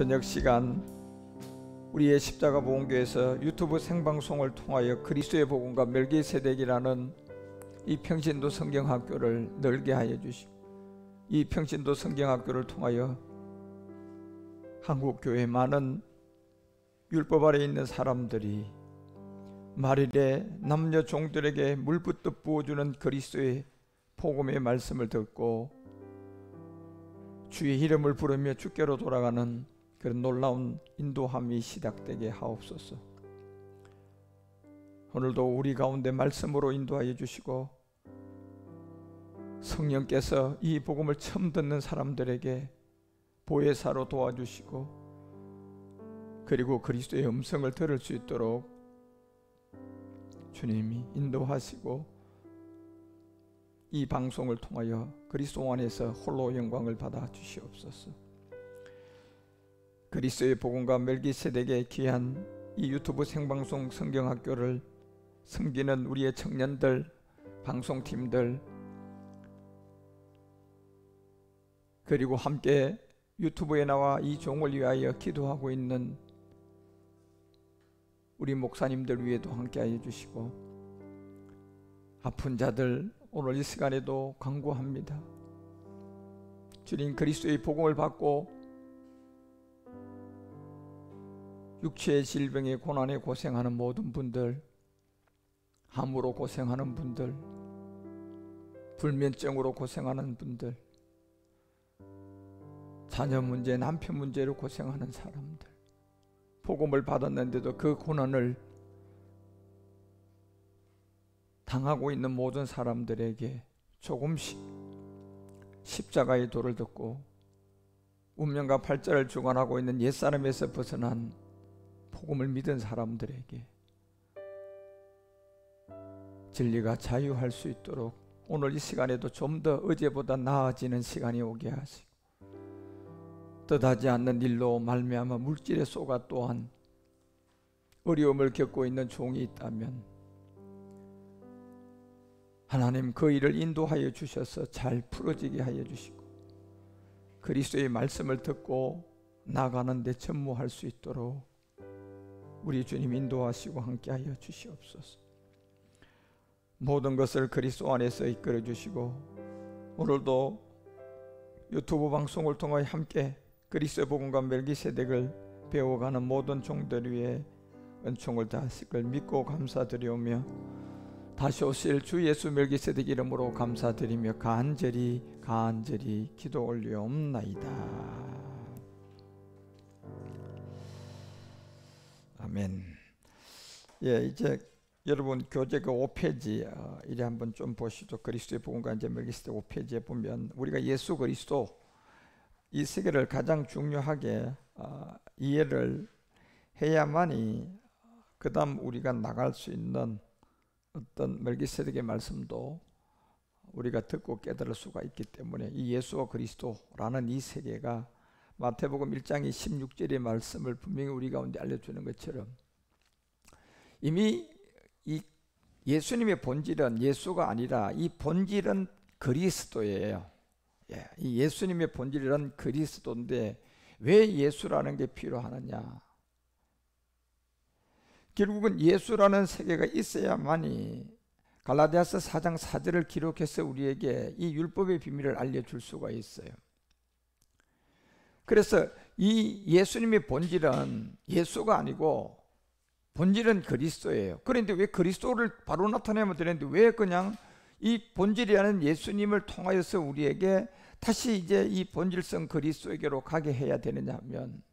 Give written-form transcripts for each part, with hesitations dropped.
저녁 시간 우리의 십자가 보험교회에서 유튜브 생방송을 통하여 그리스도의 복음과 멜기세덱이라는 이 평신도 성경학교를 넓게 하여 주시고, 이 평신도 성경학교를 통하여 한국교회 많은 율법 아래 있는 사람들이 말일에 남녀 종들에게 물붓듯 부어주는 그리스도의 복음의 말씀을 듣고 주의 이름을 부르며 주께로 돌아가는 그런 놀라운 인도함이 시작되게 하옵소서. 오늘도 우리 가운데 말씀으로 인도하여 주시고, 성령께서 이 복음을 처음 듣는 사람들에게 보혜사로 도와주시고, 그리고 그리스도의 음성을 들을 수 있도록 주님이 인도하시고, 이 방송을 통하여 그리스도 안에서 홀로 영광을 받아 주시옵소서. 그리스도의 복음과 멜기세덱의 귀한 이 유튜브 생방송 성경학교를 섬기는 우리의 청년들, 방송팀들, 그리고 함께 유튜브에 나와 이 종을 위하여 기도하고 있는 우리 목사님들 위에도 함께하여 주시고, 아픈 자들 오늘 이 시간에도 간구합니다. 주님, 그리스도의 복음을 받고 육체의 질병에 고난에 고생하는 모든 분들, 암으로 고생하는 분들, 불면증으로 고생하는 분들, 자녀 문제, 남편 문제로 고생하는 사람들, 복음을 받았는데도 그 고난을 당하고 있는 모든 사람들에게 조금씩 십자가의 도를 듣고 운명과 발자를 주관하고 있는 옛사람에서 벗어난 복음을 믿은 사람들에게 진리가 자유할 수 있도록 오늘 이 시간에도 좀 더 어제보다 나아지는 시간이 오게 하시고, 뜻하지 않는 일로 말미암아 물질의 쏘가 또한 어려움을 겪고 있는 종이 있다면 하나님 그 일을 인도하여 주셔서 잘 풀어지게 하여 주시고, 그리스도의 말씀을 듣고 나가는 데 전무할 수 있도록 우리 주님 인도하시고 함께하여 주시옵소서. 모든 것을 그리스도 안에서 이끌어 주시고, 오늘도 유튜브 방송을 통하여 함께 그리스도의 복음과 멜기세덱을 배워가는 모든 종들 위에 은총을 다하실 걸 믿고 감사드리오며, 다시 오실 주 예수 멜기세덱 이름으로 감사드리며 간절히 기도 올리옵나이다. 아멘. 예, 이제 여러분 교재 그 5페이지 이래 한번 좀 보시죠. 그리스도의 복음과 이제 멜기세덱 5페이지에 보면 우리가 예수 그리스도 이 세계를 가장 중요하게 이해를 해야만이 그 다음 우리가 나갈 수 있는 어떤 멜기세덱의 말씀도 우리가 듣고 깨달을 수가 있기 때문에, 이 예수와 그리스도라는 이 세계가 마태복음 1장 16절의 말씀을 분명히 우리 가운데 알려주는 것처럼 이미 이 예수님의 본질은 예수가 아니라 이 본질은 그리스도예요. 예, 이 예수님의 본질은 그리스도인데 왜 예수라는 게 필요하느냐? 결국은 예수라는 세계가 있어야만이 갈라디아서 4장 4절을 기록해서 우리에게 이 율법의 비밀을 알려줄 수가 있어요. 그래서 이 예수님의 본질은 예수가 아니고 본질은 그리스도예요. 그런데 왜 그리스도를 바로 나타내면 되는데 왜 그냥 이 본질이라는 예수님을 통하여서 우리에게 다시 이제 이 본질성 그리스도에게로 가게 해야 되느냐 하면,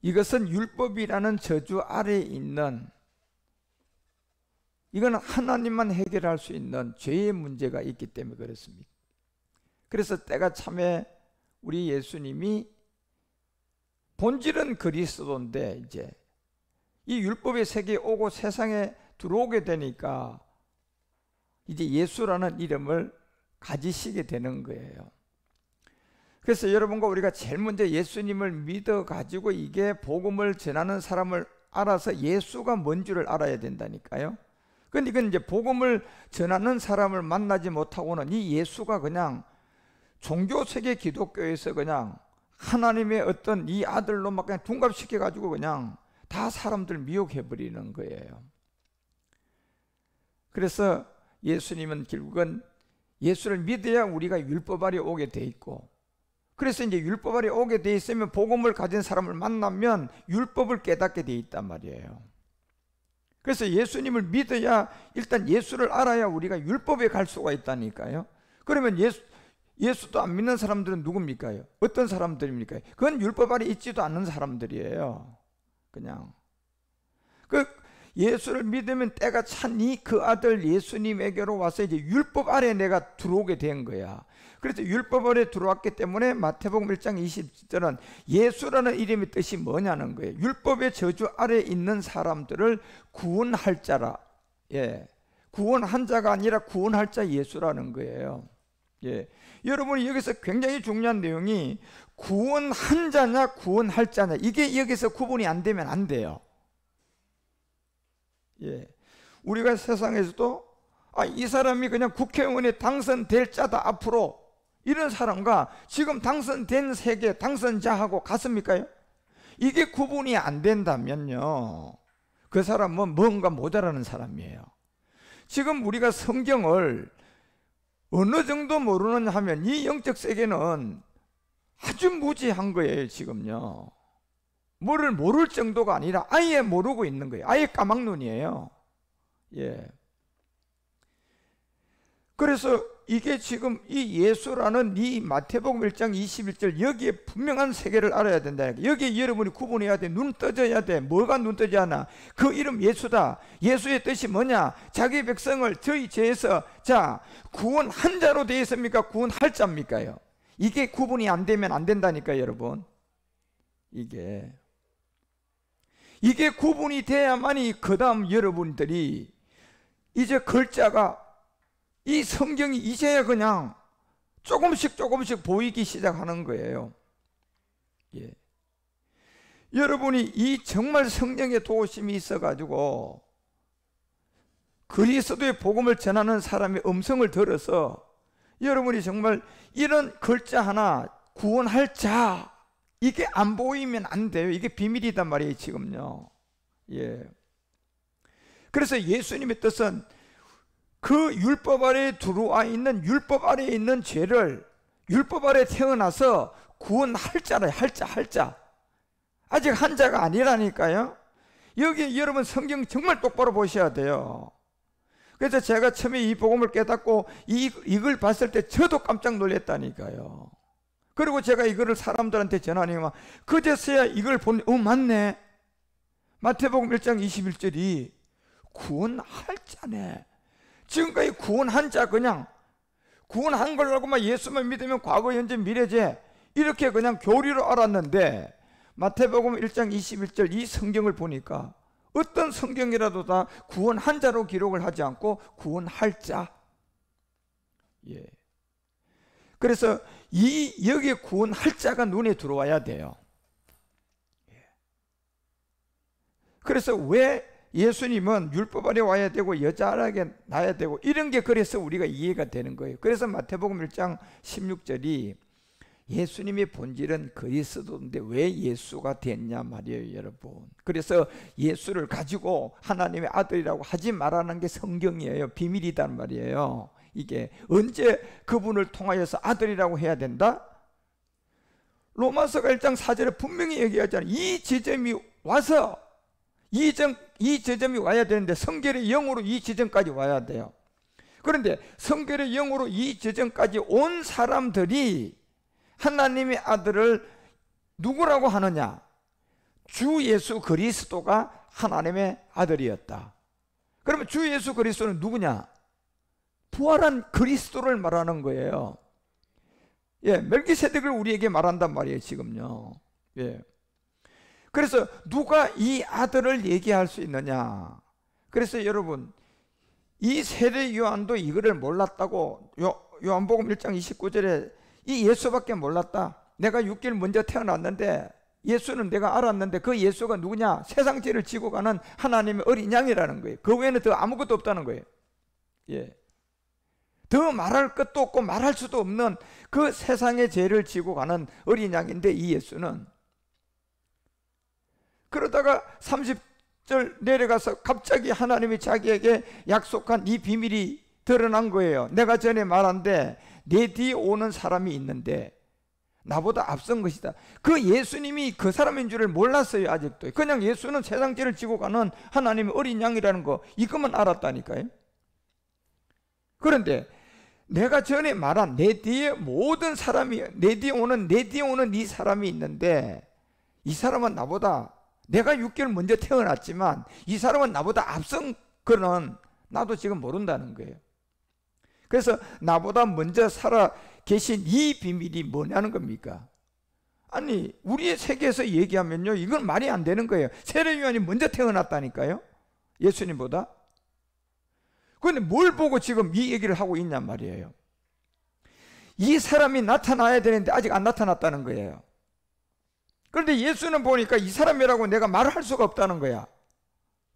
이것은 율법이라는 저주 아래에 있는, 이건 하나님만 해결할 수 있는 죄의 문제가 있기 때문에 그렇습니다. 그래서 때가 참에 우리 예수님이 본질은 그리스도인데 이제 이 율법의 세계에 오고 세상에 들어오게 되니까 이제 예수라는 이름을 가지시게 되는 거예요. 그래서 여러분과 우리가 제일 먼저 예수님을 믿어가지고 이게 복음을 전하는 사람을 알아서 예수가 뭔 줄을 알아야 된다니까요. 근데 이건 이제 복음을 전하는 사람을 만나지 못하고는 이 예수가 그냥 종교세계 기독교에서 그냥 하나님의 어떤 이 아들로 막 그냥 둔갑시켜가지고 그냥 다 사람들 미혹해버리는 거예요. 그래서 예수님은 결국은 예수를 믿어야 우리가 율법 아래 오게 돼 있고, 그래서 이제 율법 아래 오게 돼 있으면 복음을 가진 사람을 만나면 율법을 깨닫게 돼 있단 말이에요. 그래서 예수님을 믿어야, 일단 예수를 알아야 우리가 율법에 갈 수가 있다니까요. 그러면 예수도 안 믿는 사람들은 누굽니까? 어떤 사람들입니까? 그건 율법 아래 있지도 않는 사람들이에요. 그냥 예수를 믿으면 때가 찼니 그 아들 예수님에게로 와서 이제 율법 아래 내가 들어오게 된 거야. 그래서 율법 아래 들어왔기 때문에 마태복음 1장 20절은 예수라는 이름의 뜻이 뭐냐는 거예요. 율법의 저주 아래 있는 사람들을 구원할 자라. 예, 구원한 자가 아니라 구원할 자 예수라는 거예요. 예, 여러분이 여기서 굉장히 중요한 내용이 구원한 자냐 구원할 자냐, 이게 여기서 구분이 안 되면 안 돼요. 예, 우리가 세상에서도 이 사람이 그냥 국회의원에 당선될 자다 앞으로, 이런 사람과 지금 당선된 세계 당선자하고 같습니까요? 이게 구분이 안 된다면요, 그 사람은 뭔가 모자라는 사람이에요. 지금 우리가 성경을 어느 정도 모르느냐 하면 이 영적 세계는 아주 무지한 거예요. 지금요, 뭐를 모를 정도가 아니라 아예 모르고 있는 거예요. 아예 까막눈이에요. 예. 그래서 이게 지금 이 예수라는 이 마태복음 1장 21절 여기에 분명한 세계를 알아야 된다. 여기에 여러분이 구분해야 돼. 눈 떠져야 돼. 뭐가 눈 떠져야 하나? 그 이름 예수다. 예수의 뜻이 뭐냐? 자기 백성을 저희 죄에서 구원한 자로 되어 있습니까? 구원할 자입니까요? 이게 구분이 안 되면 안 된다니까 여러분. 이게 구분이 돼야만이 그 다음 여러분들이 이제 글자가, 이 성경이 이제야 그냥 조금씩 보이기 시작하는 거예요. 예. 여러분이 이 정말 성령의 도우심이 있어가지고 그리스도의 복음을 전하는 사람의 음성을 들어서 여러분이 정말 이런 글자 하나, 구원할 자, 이게 안 보이면 안 돼요. 이게 비밀이단 말이에요 지금요. 예. 그래서 예수님의 뜻은 그 율법 아래에 들어와 있는, 율법 아래에 있는 죄를 율법 아래에 태어나서 구원할 자라. 할 자. 아직 한 자가 아니라니까요. 여기 여러분 성경 정말 똑바로 보셔야 돼요. 그래서 제가 처음에 이 복음을 깨닫고 이걸 봤을 때 저도 깜짝 놀랐다니까요. 그리고 제가 이거를 사람들한테 전하니까 그제서야 이걸 보니 맞네. 마태복음 1장 21절이 구원할 자네. 지금까지 구원한 자, 그냥 구원한 걸로만 예수만 믿으면 과거 현재 미래제 이렇게 그냥 교리로 알았는데, 마태복음 1장 21절 이 성경을 보니까 어떤 성경이라도 다 구원한 자로 기록을 하지 않고 구원할 자. 예. 그래서 여기에 구원할 자가 눈에 들어와야 돼요. 예. 그래서 왜 예수님은 율법 아래 와야 되고 여자에게 낳아야 되고 이런 게, 그래서 우리가 이해가 되는 거예요. 그래서 마태복음 1장 16절이 예수님의 본질은 그리스도인데 왜 예수가 됐냐 말이에요 여러분. 그래서 예수를 가지고 하나님의 아들이라고 하지 말라는 게 성경이에요. 비밀이란 말이에요. 이게 언제 그분을 통하여서 아들이라고 해야 된다? 로마서가 1장 4절에 분명히 얘기하잖아요. 이 지점이 와서 이 지점이 와야 되는데 성결의 영으로 이 지점까지 와야 돼요. 그런데 성결의 영으로 이 지점까지 온 사람들이 하나님의 아들을 누구라고 하느냐? 주 예수 그리스도가 하나님의 아들이었다. 그러면 주 예수 그리스도는 누구냐? 부활한 그리스도를 말하는 거예요. 예, 멜기세덱을 우리에게 말한단 말이에요 지금요. 예. 그래서 누가 이 아들을 얘기할 수 있느냐? 그래서 여러분, 이 세례 요한도 이거를 몰랐다고. 요한복음 1장 29절에 이 예수밖에 몰랐다. 내가 6개월 먼저 태어났는데 예수는 내가 알았는데 그 예수가 누구냐? 세상 죄를 지고 가는 하나님의 어린 양이라는 거예요. 그 외에는 더 아무것도 없다는 거예요. 예. 더 말할 것도 없고 말할 수도 없는 그 세상의 죄를 지고 가는 어린 양인데, 이 예수는 그러다가 30절 내려가서 갑자기 하나님이 자기에게 약속한 이 비밀이 드러난 거예요. 내가 전에 말한데 내 뒤에 오는 사람이 있는데 나보다 앞선 것이다. 그 예수님이 그 사람인 줄을 몰랐어요. 아직도. 그냥 예수는 세상 죄를 지고 가는 하나님의 어린 양이라는 거, 이것만 알았다니까요. 그런데 내가 전에 말한 내 뒤에 모든 사람이, 내 뒤에 오는 이 사람이 있는데, 이 사람은 나보다, 내가 6개월 먼저 태어났지만 이 사람은 나보다 앞선 거는 나도 지금 모른다는 거예요. 그래서 나보다 먼저 살아 계신 이 비밀이 뭐냐는 겁니까? 아니, 우리의 세계에서 얘기하면요, 이건 말이 안 되는 거예요. 세례 요한이 먼저 태어났다니까요, 예수님보다. 그런데 뭘 보고 지금 이 얘기를 하고 있냔 말이에요. 이 사람이 나타나야 되는데 아직 안 나타났다는 거예요. 그런데 예수는 보니까 이 사람이라고 내가 말을 할 수가 없다는 거야.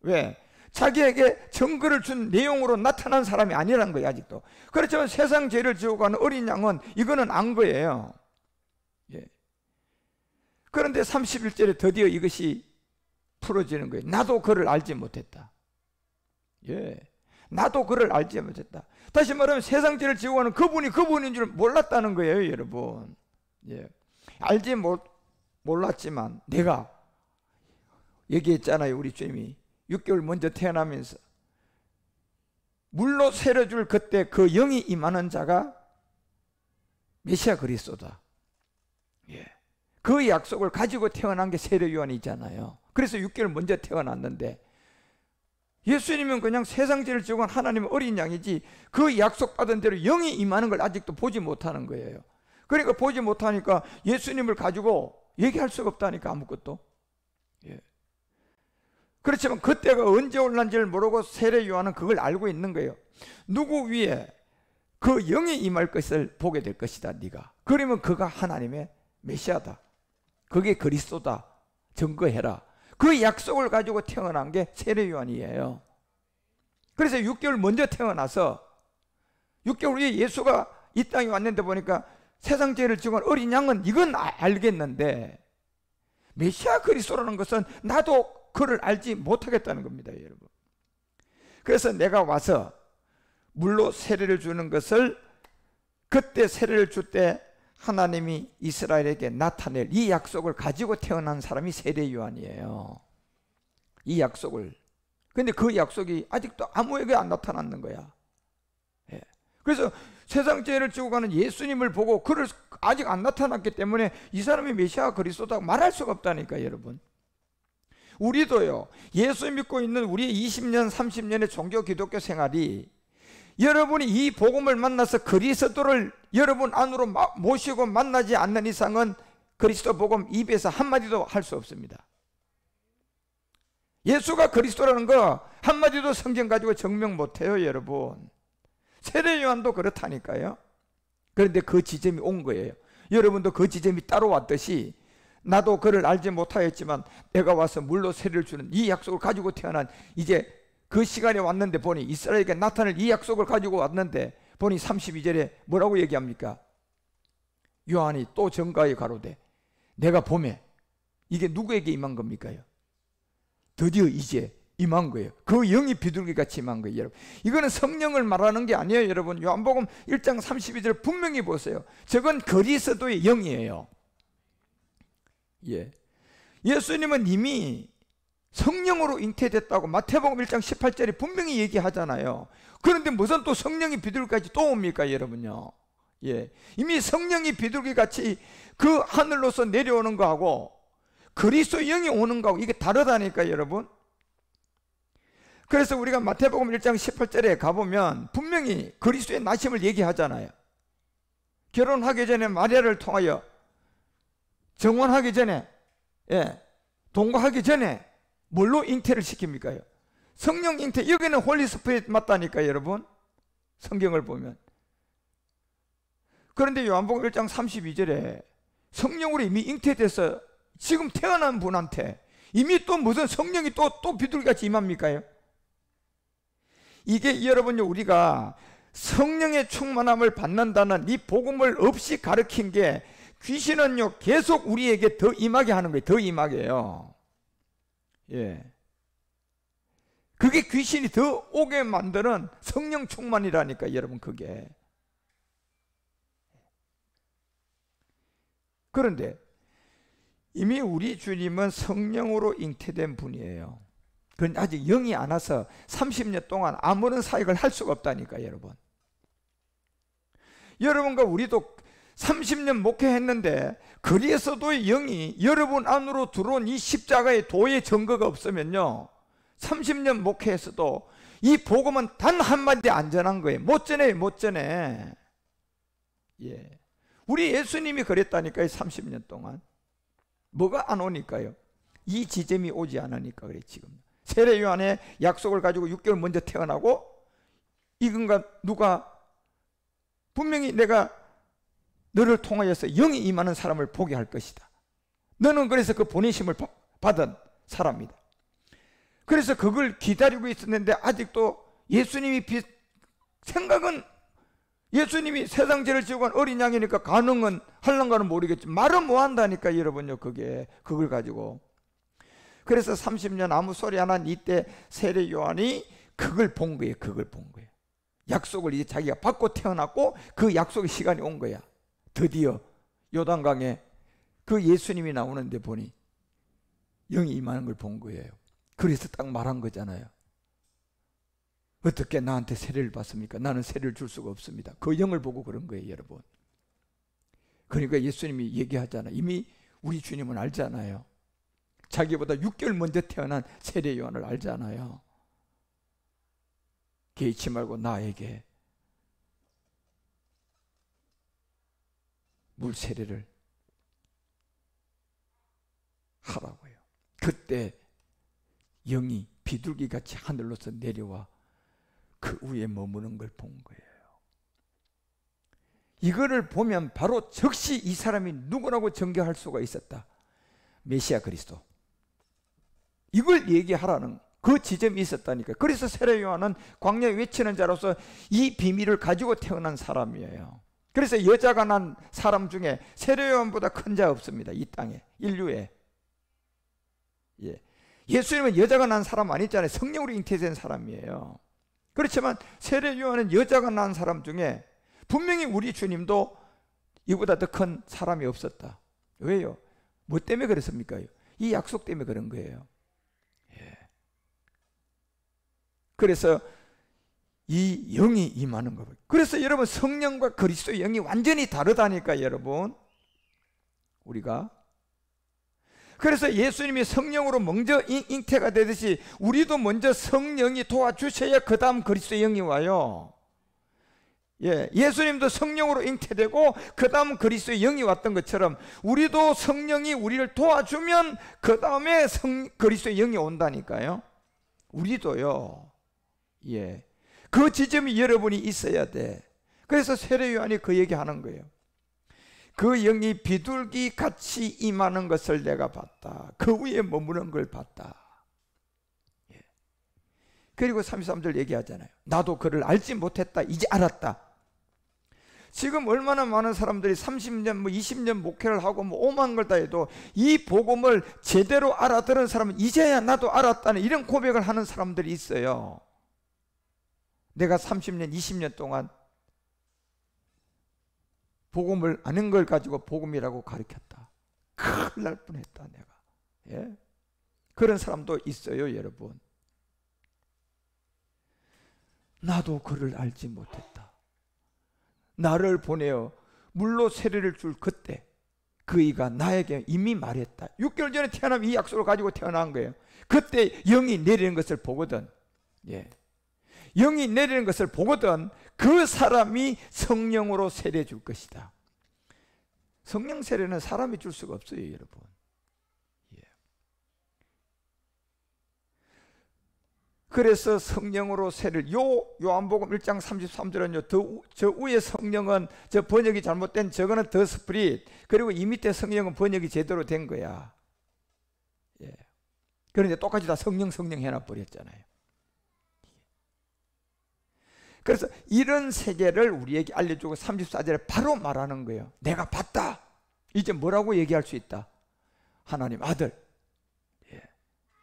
왜? 자기에게 증거를 준 내용으로 나타난 사람이 아니라는 거예요, 아직도. 그렇지만 세상 죄를 지고 가는 어린 양은 이거는 안 거예요. 예. 그런데 31절에 드디어 이것이 풀어지는 거예요. 나도 그를 알지 못했다. 예. 나도 그를 알지 못했다. 다시 말하면 세상 죄를 지고 가는 그분이 그분인 줄 몰랐다는 거예요, 여러분. 예. 알지 몰랐지만 내가 얘기했잖아요, 우리 주님이. 6개월 먼저 태어나면서 물로 세례줄 그때 그 영이 임하는 자가 메시아 그리스도다. 예. 그 약속을 가지고 태어난 게 세례 요한이잖아요. 그래서 6개월 먼저 태어났는데, 예수님은 그냥 세상 죄를 지고 간 하나님의 어린 양이지 그 약속받은 대로 영이 임하는 걸 아직도 보지 못하는 거예요. 그러니까 보지 못하니까 예수님을 가지고 얘기할 수가 없다니까, 아무것도. 예. 그렇지만 그때가 언제 올란지를 모르고 세례 요한은 그걸 알고 있는 거예요. 누구 위에 그 영이 임할 것을 보게 될 것이다, 네가. 그러면 그가 하나님의 메시아다, 그게 그리스도다, 증거해라. 그 약속을 가지고 태어난 게 세례 요한이에요. 그래서 6개월 먼저 태어나서 6개월 후에 예수가 이 땅에 왔는데 보니까 세상 죄를 지고 간 어린 양은 이건 알겠는데, 메시아 그리스도라는 것은 나도 그를 알지 못하겠다는 겁니다, 여러분. 그래서 내가 와서 물로 세례를 주는 것을, 그때 세례를 줄 때 하나님이 이스라엘에게 나타낼 이 약속을 가지고 태어난 사람이 세례 요한이에요. 이 약속을. 근데 그 약속이 아직도 아무에게 안 나타났는 거야. 예. 그래서 세상 죄를 지고 가는 예수님을 보고 그를 아직 안 나타났기 때문에 이 사람이 메시아 그리스도라고 말할 수가 없다니까, 여러분. 우리도요, 예수 믿고 있는 우리의 20년 30년의 종교 기독교 생활이, 여러분이 이 복음을 만나서 그리스도를 여러분 안으로 모시고 만나지 않는 이상은 그리스도 복음 입에서 한마디도 할 수 없습니다. 예수가 그리스도라는 거 한마디도 성경 가지고 증명 못해요, 여러분. 세례 요한도 그렇다니까요. 그런데 그 지점이 온 거예요. 여러분도 그 지점이 따로 왔듯이 나도 그를 알지 못하였지만 내가 와서 물로 세례를 주는 이 약속을 가지고 태어난, 이제 그 시간에 왔는데 보니 이스라엘에게 나타낼 이 약속을 가지고 왔는데 보니 32절에 뭐라고 얘기합니까? 요한이 또 증거하여 가로되 내가 보매, 이게 누구에게 임한 겁니까요? 드디어 이제 임한 거예요. 그 영이 비둘기같이 임한 거예요, 여러분. 이거는 성령을 말하는 게 아니에요, 여러분. 요한복음 1장 32절 분명히 보세요. 저건 그리스도의 영이에요. 예. 예수님은 이미 성령으로 잉태됐다고 마태복음 1장 18절에 분명히 얘기하잖아요. 그런데 무슨 또 성령이 비둘기같이 또 옵니까, 여러분요? 예. 이미 성령이 비둘기같이 그 하늘로서 내려오는 거하고 그리스도 영이 오는 거하고 이게 다르다니까, 여러분. 그래서 우리가 마태복음 1장 18절에 가보면 분명히 그리스도의 나심을 얘기하잖아요. 결혼하기 전에 마리아를 통하여, 정혼하기 전에, 예, 동거하기 전에 뭘로 잉태를 시킵니까? 성령 잉태. 여기는 홀리 스피릿 맞다니까, 여러분. 성경을 보면. 그런데 요한복음 1장 32절에 성령으로 이미 잉태돼서 지금 태어난 분한테 이미 또 무슨 성령이 또 비둘기같이 임합니까? 이게 여러분요, 우리가 성령의 충만함을 받는다는 이 복음을 없이 가르친 게 귀신은요 계속 우리에게 더 임하게 하는 거예요. 더 임하게요. 예. 그게 귀신이 더 오게 만드는 성령 충만이라니까 여러분 그게. 그런데 이미 우리 주님은 성령으로 잉태된 분이에요. 그건 아직 영이 안 와서 30년 동안 아무런 사역을 할 수가 없다니까 여러분. 여러분과 우리도 30년 목회했는데 그리에서도 영이 여러분 안으로 들어온 이 십자가의 도의 증거가 없으면요 30년 목회에서도 이 복음은 단 한마디 안 전한 거예요. 못 전해요. 못 전해. 예. 우리 예수님이 그랬다니까요. 30년 동안. 뭐가 안 오니까요. 이 지점이 오지 않으니까 그래 지금. 세례 요한의 약속을 가지고 6개월 먼저 태어나고 이건가 누가 분명히 내가 너를 통하여서 영이 임하는 사람을 보게 할 것이다. 너는 그래서 그 보내심을 받은 사람이다. 그래서 그걸 기다리고 있었는데 아직도 예수님이 생각은 예수님이 세상 죄를 지고 간 어린 양이니까 가능은 할런가는 모르겠지 말은 뭐 한다니까 여러분요. 그걸 가지고. 그래서 30년 아무 소리 안 한 이때 세례 요한이 그걸 본 거예요. 그걸 본 거예요. 약속을 이제 자기가 받고 태어났고 그 약속의 시간이 온 거야. 드디어 요단강에 그 예수님이 나오는데 보니 영이 임하는 걸 본 거예요. 그래서 딱 말한 거잖아요. 어떻게 나한테 세례를 받습니까? 나는 세례를 줄 수가 없습니다. 그 영을 보고 그런 거예요, 여러분. 그러니까 예수님이 얘기하잖아요. 이미 우리 주님은 알잖아요. 자기보다 6개월 먼저 태어난 세례 요한을 알잖아요. 개의치 말고 나에게 물 세례를 하라고요. 그때 영이 비둘기같이 하늘로서 내려와 그 위에 머무는 걸 본 거예요. 이거를 보면 바로 즉시 이 사람이 누구라고 정결할 수가 있었다. 메시아 그리스도. 이걸 얘기하라는 그 지점이 있었다니까. 그래서 세례 요한은 광야에 외치는 자로서 이 비밀을 가지고 태어난 사람이에요. 그래서 여자가 난 사람 중에 세례 요한보다 큰 자 없습니다. 이 땅에 인류에. 예. 예수님은 여자가 난 사람 아니잖아요. 성령으로 잉태된 사람이에요. 그렇지만 세례 요한은 여자가 난 사람 중에 분명히 우리 주님도 이보다 더 큰 사람이 없었다. 왜요? 뭐 때문에 그랬습니까? 이 약속 때문에 그런 거예요. 예. 그래서 이 영이 임하는 거예요. 그래서 여러분 성령과 그리스도의 영이 완전히 다르다니까 여러분. 우리가 그래서 예수님이 성령으로 먼저 잉태가 되듯이 우리도 먼저 성령이 도와주셔야 그 다음 그리스도의 영이 와요. 예, 예수님도 성령으로 잉태되고 그 다음 그리스도의 영이 왔던 것처럼 우리도 성령이 우리를 도와주면 그 다음에 그리스도의 영이 온다니까요. 우리도요. 예, 그 지점이 여러분이 있어야 돼. 그래서 세례 요한이 그 얘기하는 거예요. 그 영이 비둘기 같이 임하는 것을 내가 봤다. 그 위에 머무는 걸 봤다. 예. 그리고 33절 얘기하잖아요. 나도 그를 알지 못했다. 이제 알았다. 지금 얼마나 많은 사람들이 30년, 20년 목회를 하고 오만 걸 다 해도 이 복음을 제대로 알아들은 사람은 이제야 나도 알았다는 이런 고백을 하는 사람들이 있어요. 내가 30년, 20년 동안 복음을 아는 걸 가지고 복음이라고 가르쳤다. 큰일 날 뻔했다 내가. 예? 그런 사람도 있어요 여러분. 나도 그를 알지 못했다. 나를 보내어 물로 세례를 줄 그때 그이가 나에게 이미 말했다. 6개월 전에 태어나면 이 약속을 가지고 태어난 거예요. 그때 영이 내리는 것을 보거든. 예. 영이 내리는 것을 보거든 그 사람이 성령으로 세례 줄 것이다. 성령 세례는 사람이 줄 수가 없어요 여러분. 예. 그래서 성령으로 세례를 요한복음 1장 33절은요 저 위에 성령은 저 번역이 잘못된 저거는 더 스프릿 그리고 이 밑에 성령은 번역이 제대로 된 거야. 예. 그런데 똑같이 다 성령 해놔 버렸잖아요. 그래서 이런 세계를 우리에게 알려주고 34절에 바로 말하는 거예요. 내가 봤다. 이제 뭐라고 얘기할 수 있다? 하나님 아들. 예.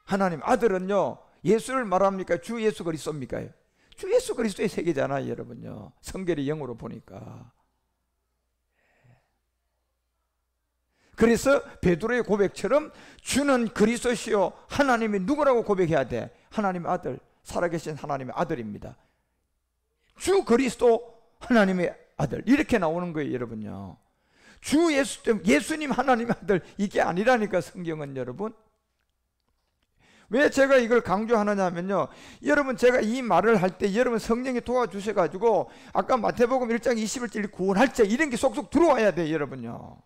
하나님 아들은요, 예수를 말합니까? 주 예수 그리스도입니까? 주 예수 그리스도의 세계잖아요, 여러분요. 성결의 영으로 보니까. 그래서 베드로의 고백처럼 주는 그리스도시요 하나님이 누구라고 고백해야 돼? 하나님의 아들, 살아계신 하나님의 아들입니다. 주 그리스도 하나님의 아들, 이렇게 나오는 거예요, 여러분요. 주 예수님 하나님의 아들, 이게 아니라니까 성경은. 여러분, 왜 제가 이걸 강조하느냐 하면요, 여러분 제가 이 말을 할 때 여러분 성령이 도와주셔가지고 아까 마태복음 1장 21절 구원할 자 이런 게 속속 들어와야 돼요, 여러분요.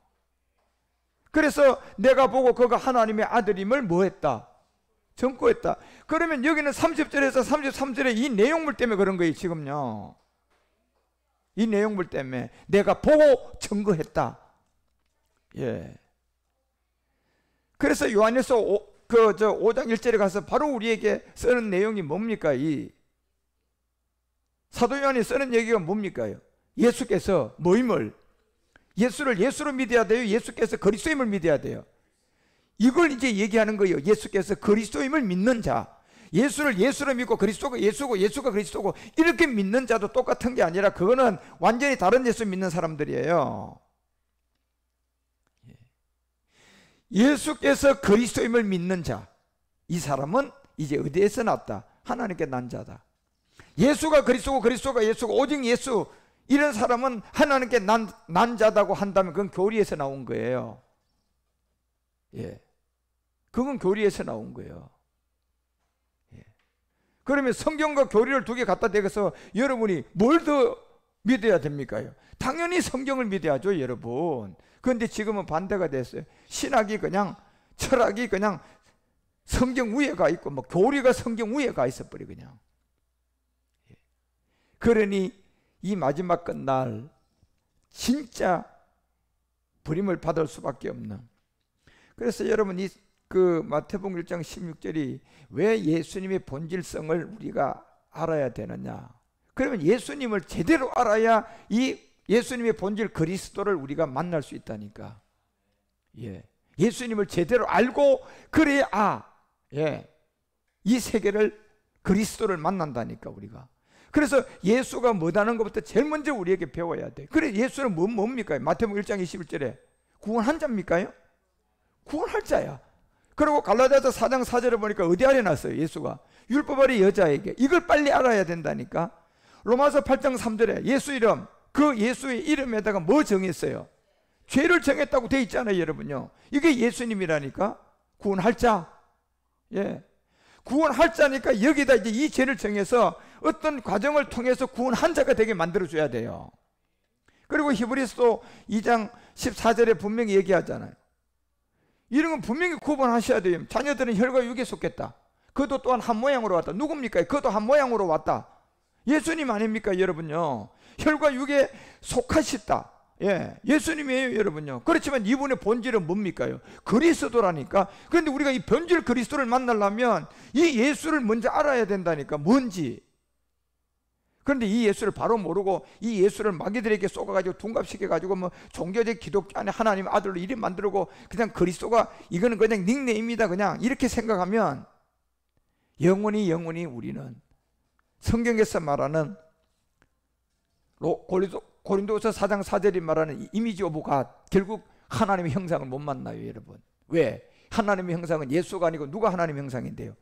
그래서 내가 보고 그가 하나님의 아들임을 뭐했다? 증거했다. 그러면 여기는 30절에서 33절에 이 내용물 때문에 그런 거예요, 지금요. 이 내용물 때문에 내가 보고 증거했다. 예. 그래서 요한일서 5장 1절에 가서 바로 우리에게 쓰는 내용이 뭡니까? 이 사도 요한이 쓰는 얘기가 뭡니까? 예수께서 뭐임을, 예수를 예수로 믿어야 돼요? 예수께서 그리스도임을 믿어야 돼요? 이걸 이제 얘기하는 거예요. 예수께서 그리스도임을 믿는 자, 예수를 예수로 믿고 그리스도가 예수고 예수가 그리스도고 이렇게 믿는 자도 똑같은 게 아니라 그거는 완전히 다른 예수 믿는 사람들이에요. 예수께서 그리스도임을 믿는 자, 이 사람은 이제 어디에서 났다? 하나님께 난 자다. 예수가 그리스도고 그리스도가 예수고 오직 예수, 이런 사람은 하나님께 난 자다고 한다면 그건 교리에서 나온 거예요. 예, 그건 교리에서 나온 거예요. 예. 그러면 성경과 교리를 두 개 갖다 대서 여러분이 뭘 더 믿어야 됩니까? 당연히 성경을 믿어야죠, 여러분. 그런데 지금은 반대가 됐어요. 신학이 그냥, 철학이 그냥 성경 위에 가 있고, 뭐 교리가 성경 위에 가 있어 버려 그냥. 예. 그러니 이 마지막 끝날 진짜 부림을 받을 수밖에 없는. 그래서 여러분 이 마태복음 1장 16절이 왜 예수님의 본질성을 우리가 알아야 되느냐? 그러면 예수님을 제대로 알아야 이 예수님의 본질 그리스도를 우리가 만날 수 있다니까. 예. 예수님을 제대로 알고 그래야 이 세계를 그리스도를 만난다니까 우리가. 그래서 예수가 뭐다는 것부터 제일 먼저 우리에게 배워야 돼. 그래 예수는 뭡니까? 마태복음 1장 21절에 구원한 자입니까요? 구원할 자야. 그리고 갈라디아서 4장 4절에 보니까 어디 아래 놨어요? 예수가 율법 아래 여자에게. 이걸 빨리 알아야 된다니까. 로마서 8장 3절에 예수 이름, 그 예수의 이름에다가 뭐 정했어요? 죄를 정했다고 돼 있잖아요, 여러분요. 이게 예수님이라니까. 구원할 자. 예. 구원할 자니까 여기다 이제 이 죄를 정해서 어떤 과정을 통해서 구원한 자가 되게 만들어줘야 돼요. 그리고 히브리서 2장 14절에 분명히 얘기하잖아요. 이런 건 분명히 구분하셔야 돼요. 자녀들은 혈과 육에 속했다. 그도 또한 한 모양으로 왔다. 누굽니까? 그도 한 모양으로 왔다. 예수님 아닙니까, 여러분요? 혈과 육에 속하셨다. 예, 예수님이에요, 여러분요. 그렇지만 이분의 본질은 뭡니까요? 그리스도라니까. 그런데 우리가 이 본질 그리스도를 만나려면 이 예수를 먼저 알아야 된다니까. 뭔지. 그런데 이 예수를 바로 모르고 이 예수를 마귀들에게 쏘가가지고 둔갑시켜가지고 뭐 종교적 기독교 안에 하나님 아들로 이름 만들고 그냥 그리스도가 이거는 그냥 닉네임이다 그냥 이렇게 생각하면 영원히 우리는 성경에서 말하는 고린도서 4장 4절이 말하는 이미지 오브 갓, 결국 하나님의 형상을 못 만나요, 여러분. 왜? 하나님의 형상은 예수가 아니고 누가 하나님의 형상인데요?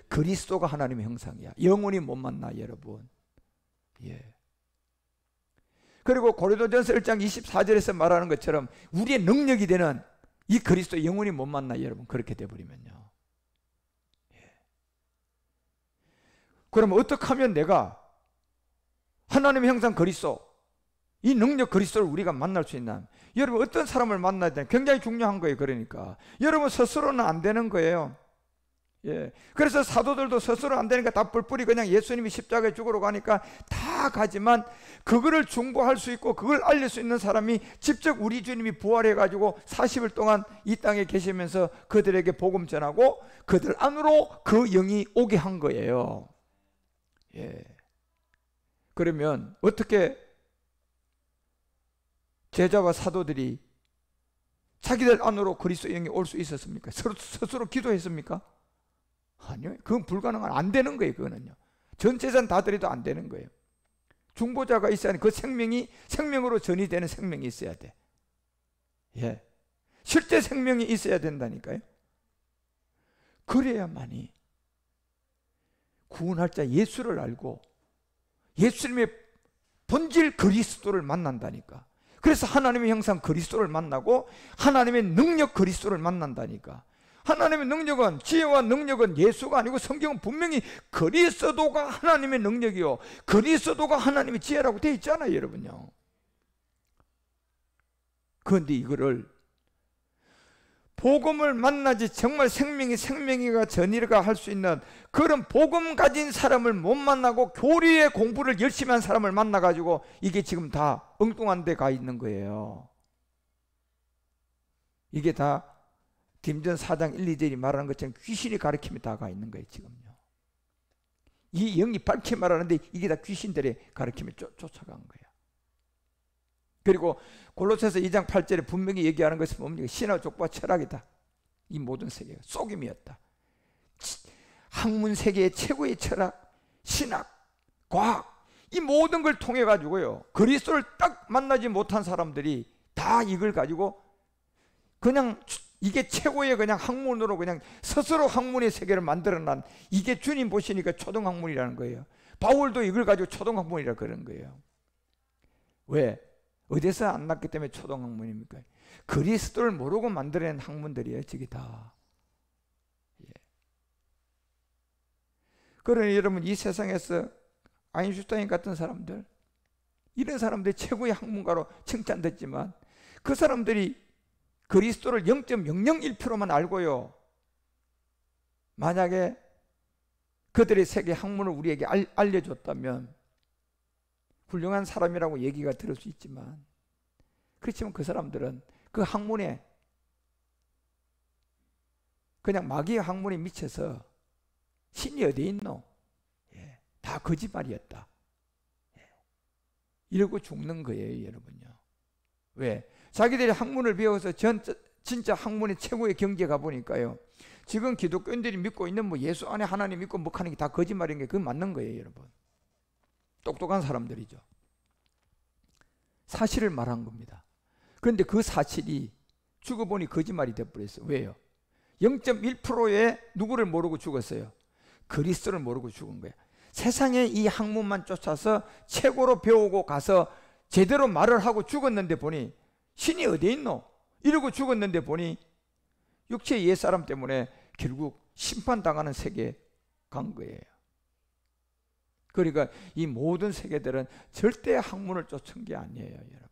그리스도가 하나님의 형상이야. 영원히 못 만나, 여러분. 예. 그리고 고린도전서 1장 24절에서 말하는 것처럼 우리의 능력이 되는 이 그리스도 영원히 못 만나, 여러분. 그렇게 돼버리면요. 예. 그럼 어떻게 하면 내가 하나님의 형상 그리스도, 이 능력 그리스도를 우리가 만날 수 있나? 여러분 어떤 사람을 만나야 되나? 굉장히 중요한 거예요. 그러니까 여러분 스스로는 안 되는 거예요. 예. 그래서 사도들도 스스로 안 되니까 다 뿔뿔이 그냥 예수님이 십자가에 죽으러 가니까 다 가지만 그거를 중보할 수 있고 그걸 알릴 수 있는 사람이 직접 우리 주님이 부활해 가지고 40일 동안 이 땅에 계시면서 그들에게 복음 전하고 그들 안으로 그 영이 오게 한 거예요. 예. 그러면 어떻게 제자와 사도들이 자기들 안으로 그리스도의 영이 올 수 있었습니까? 스스로 기도했습니까? 아니요. 그건 불가능한, 안 되는 거예요. 그거는요. 전 재산 다 드려도 안 되는 거예요. 중보자가 있어야 돼. 그 생명이 생명으로 전이 되는 생명이 있어야 돼. 예. 실제 생명이 있어야 된다니까요. 그래야만이 구원할 자 예수를 알고 예수님의 본질 그리스도를 만난다니까. 그래서 하나님의 형상 그리스도를 만나고 하나님의 능력 그리스도를 만난다니까. 하나님의 능력은, 지혜와 능력은 예수가 아니고 성경은 분명히 그리스도가 하나님의 능력이요 그리스도가 하나님의 지혜라고 되어 있잖아요, 여러분요. 그런데 이거를 복음을 만나지 정말 생명이가 전이가 할 수 있는 그런 복음 가진 사람을 못 만나고 교리의 공부를 열심히 한 사람을 만나가지고 이게 지금 다 엉뚱한 데 가 있는 거예요. 이게 다 김전 4장 1, 2절이 말하는 것처럼 귀신이 가르침에 다 가 있는 거예요, 지금요. 이 영이 밝게 말하는데 이게 다 귀신들의 가르침에 쫓아간 거예요. 그리고 골로새서 2장 8절에 분명히 얘기하는 것은 뭡니까? 신화 족보와 철학이다. 이 모든 세계가 속임이었다. 학문 세계의 최고의 철학, 신학, 과학, 이 모든 걸 통해 가지고요 그리스도를 딱 만나지 못한 사람들이 다 이걸 가지고 그냥 이게 최고의 그냥 학문으로 그냥 스스로 학문의 세계를 만들어난, 이게 주님 보시니까 초등학문이라는 거예요. 바울도 이걸 가지고 초등학문이라 그런 거예요. 왜? 어디서 안 났기 때문에 초등학문입니까? 그리스도를 모르고 만들어낸 학문들이에요, 저게 다. 예. 그러니 여러분, 이 세상에서 아인슈타인 같은 사람들, 이런 사람들이 최고의 학문가로 칭찬됐지만 그 사람들이 그리스도를 0.001%만 알고요, 만약에 그들의 세계 학문을 우리에게 알려줬다면 훌륭한 사람이라고 얘기가 들을 수 있지만, 그렇지만 그 사람들은 그 학문에 그냥 마귀의 학문에 미쳐서 신이 어디 있노? 예, 다 거짓말이었다. 예, 이러고 죽는 거예요, 여러분요. 왜? 자기들이 학문을 배워서 진짜 학문의 최고의 경지에 가보니까요, 지금 기독교인들이 믿고 있는 뭐 예수 안에 하나님 믿고 뭐 하는 게 다 거짓말인 게 그건 맞는 거예요, 여러분. 똑똑한 사람들이죠. 사실을 말한 겁니다. 그런데 그 사실이 죽어보니 거짓말이 되어버렸어요. 왜요? 0.1%의 누구를 모르고 죽었어요? 그리스도를 모르고 죽은 거예요. 세상에 이 학문만 쫓아서 최고로 배우고 가서 제대로 말을 하고 죽었는데 보니 신이 어디에 있노? 이러고 죽었는데 보니 육체의 옛사람 때문에 결국 심판당하는 세계에 간 거예요. 그러니까 이 모든 세계들은 절대 학문을 쫓은 게 아니에요, 여러분.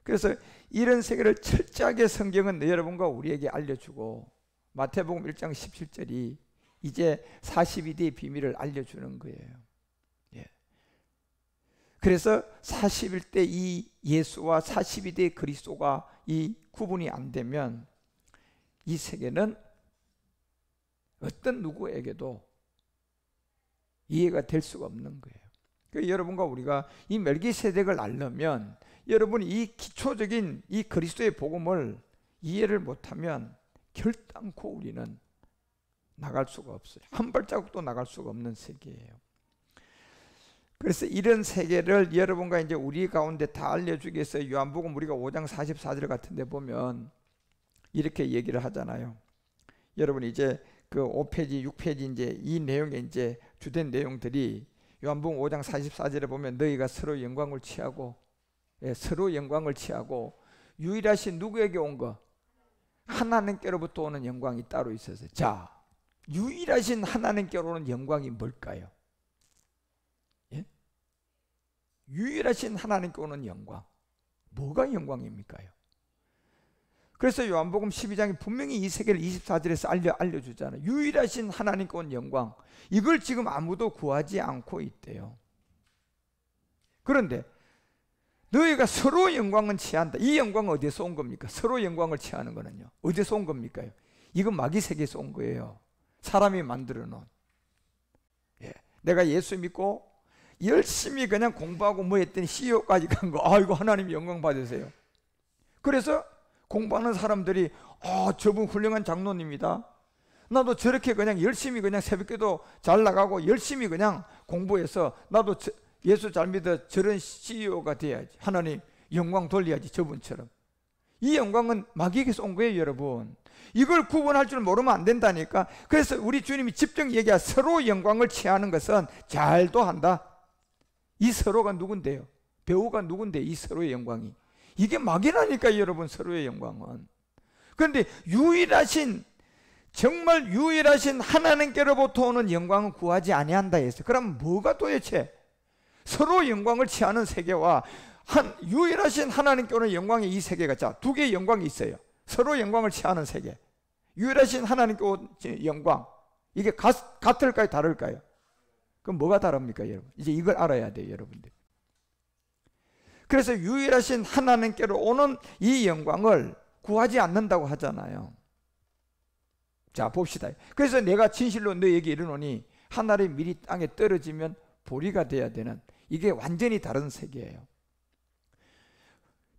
그래서 이런 세계를 철저하게 성경은 여러분과 우리에게 알려주고, 마태복음 1장 17절이 이제 42대의 비밀을 알려주는 거예요. 예. 그래서 41대 이 예수와 42대 그리스도가 이 구분이 안 되면 이 세계는 어떤 누구에게도 이해가 될 수가 없는 거예요. 그러니까 여러분과 우리가 이 멜기세덱을 알려면, 여러분이 이 기초적인 이 그리스도의 복음을 이해를 못하면 결단코 우리는 나갈 수가 없어요. 한 발자국도 나갈 수가 없는 세계예요. 그래서 이런 세계를 여러분과 이제 우리 가운데 다 알려주기 위해서 요한복음 우리가 5장 44절 같은 데 보면 이렇게 얘기를 하잖아요. 여러분 이제 그 5페이지, 6페이지 이제 이 내용에 이제 주된 내용들이 요한복음 5장 44절에 보면 너희가 서로 영광을 취하고, 예, 서로 영광을 취하고 유일하신 누구에게 온 거? 하나님께로부터 오는 영광이 따로 있어서. 자, 유일하신 하나님께로 오는 영광이 뭘까요? 예? 유일하신 하나님께 오는 영광, 뭐가 영광입니까요? 그래서 요한복음 12장이 분명히 이 세계를 24절에서 알려주잖아요. 유일하신 하나님께 온 영광, 이걸 지금 아무도 구하지 않고 있대요. 그런데 너희가 서로 영광은 취한다. 이 영광은 어디서 온 겁니까? 서로 영광을 취하는 거는요, 어디서 온 겁니까? 이건 마귀 세계에서 온 거예요. 사람이 만들어 놓은. 예. 내가 예수 믿고 열심히 그냥 공부하고 뭐 했더니 CEO까지 간 거. 아이고 하나님 영광 받으세요. 그래서 공부하는 사람들이 저분 훌륭한 장로님이다. 나도 저렇게 그냥 열심히 그냥 새벽기도 잘 나가고 열심히 그냥 공부해서 나도 예수 잘 믿어 저런 CEO가 돼야지. 하나님 영광 돌려야지 저분처럼. 이 영광은 마귀에게서 온 거예요, 여러분. 이걸 구분할 줄 모르면 안 된다니까. 그래서 우리 주님이 집중 얘기하 서로 영광을 취하는 것은 잘도 한다. 이 서로가 누군데요? 배우가 누군데 이 서로의 영광이. 이게 막이라니까 여러분, 서로의 영광은. 그런데 정말 유일하신 하나님께로부터 오는 영광은 구하지 아니한다 했어요. 그럼 뭐가 도대체 서로 영광을 취하는 세계와 유일하신 하나님께 오는 영광의 이 세계가, 자, 두 개의 영광이 있어요. 서로 영광을 취하는 세계, 유일하신 하나님께 온 영광. 이게 같을까요, 다를까요? 그럼 뭐가 다릅니까, 여러분? 이제 이걸 알아야 돼요, 여러분들. 그래서 유일하신 하나님께로 오는 이 영광을 구하지 않는다고 하잖아요. 자, 봅시다. 그래서 내가 진실로 너에게 이르노니 하늘이 미리 땅에 떨어지면 보리가 돼야 되는, 이게 완전히 다른 세계예요.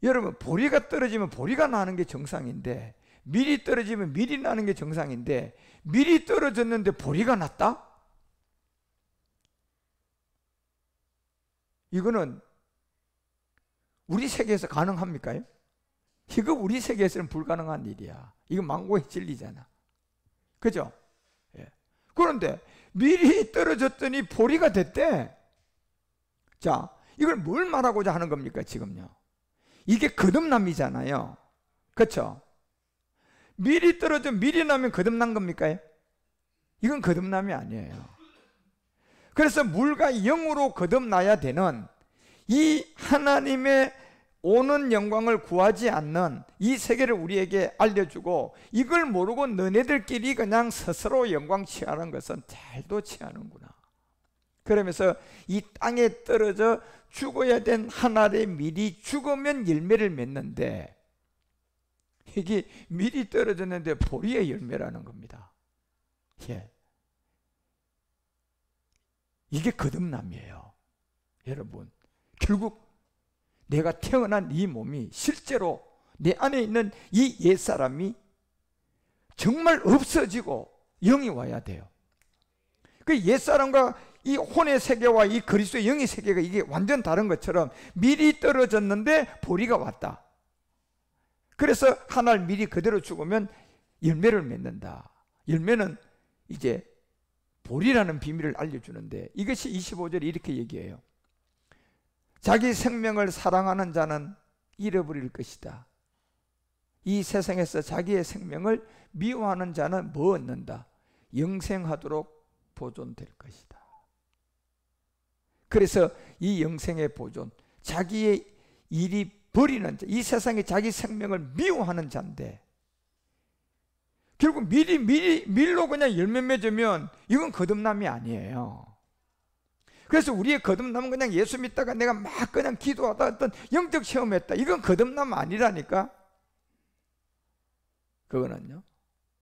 여러분, 보리가 떨어지면 보리가 나는 게 정상인데, 밀이 떨어지면 밀이 나는 게 정상인데, 밀이 떨어졌는데 보리가 났다? 이거는 우리 세계에서 가능합니까? 이거 우리 세계에서는 불가능한 일이야. 이거 망고의 진리잖아. 그죠? 예. 그런데 밀이 떨어졌더니 보리가 됐대. 자, 이걸 뭘 말하고자 하는 겁니까, 지금요? 이게 거듭남이잖아요. 그렇죠? 밀이 떨어져 밀이 나면 거듭난 겁니까? 이건 거듭남이 아니에요. 그래서 물과 영으로 거듭나야 되는 이 하나님의 오는 영광을 구하지 않는 이 세계를 우리에게 알려주고, 이걸 모르고 너네들끼리 그냥 스스로 영광 취하는 것은 잘도 취하는구나. 그러면서 이 땅에 떨어져 죽어야 된 하나의 밀이 죽으면 열매를 맺는데, 이게 밀이 떨어졌는데 보리의 열매라는 겁니다. 예. 이게 거듭남이에요. 여러분, 결국 내가 태어난 이 몸이 실제로 내 안에 있는 이 옛사람이 정말 없어지고 영이 와야 돼요. 그 옛사람과 이 혼의 세계와 이 그리스도의 영의 세계가 이게 완전 다른 것처럼 밀이 떨어졌는데 보리가 왔다. 그래서 하나 밀이 그대로 죽으면 열매를 맺는다. 열매는 이제 보리라는 비밀을 알려주는데, 이것이 25절에 이렇게 얘기해요. 자기 생명을 사랑하는 자는 잃어버릴 것이다. 이 세상에서 자기의 생명을 미워하는 자는 뭐 얻는다? 영생하도록 보존될 것이다. 그래서 이 영생의 보존, 자기의 일이 버리는 자, 이 세상에 자기 생명을 미워하는 자인데, 결국 밀로 그냥 열매 맺으면 이건 거듭남이 아니에요. 그래서 우리의 거듭남은 그냥 예수 믿다가 내가 막 그냥 기도하다 어떤 영적 체험했다, 이건 거듭남 아니라니까. 그거는요,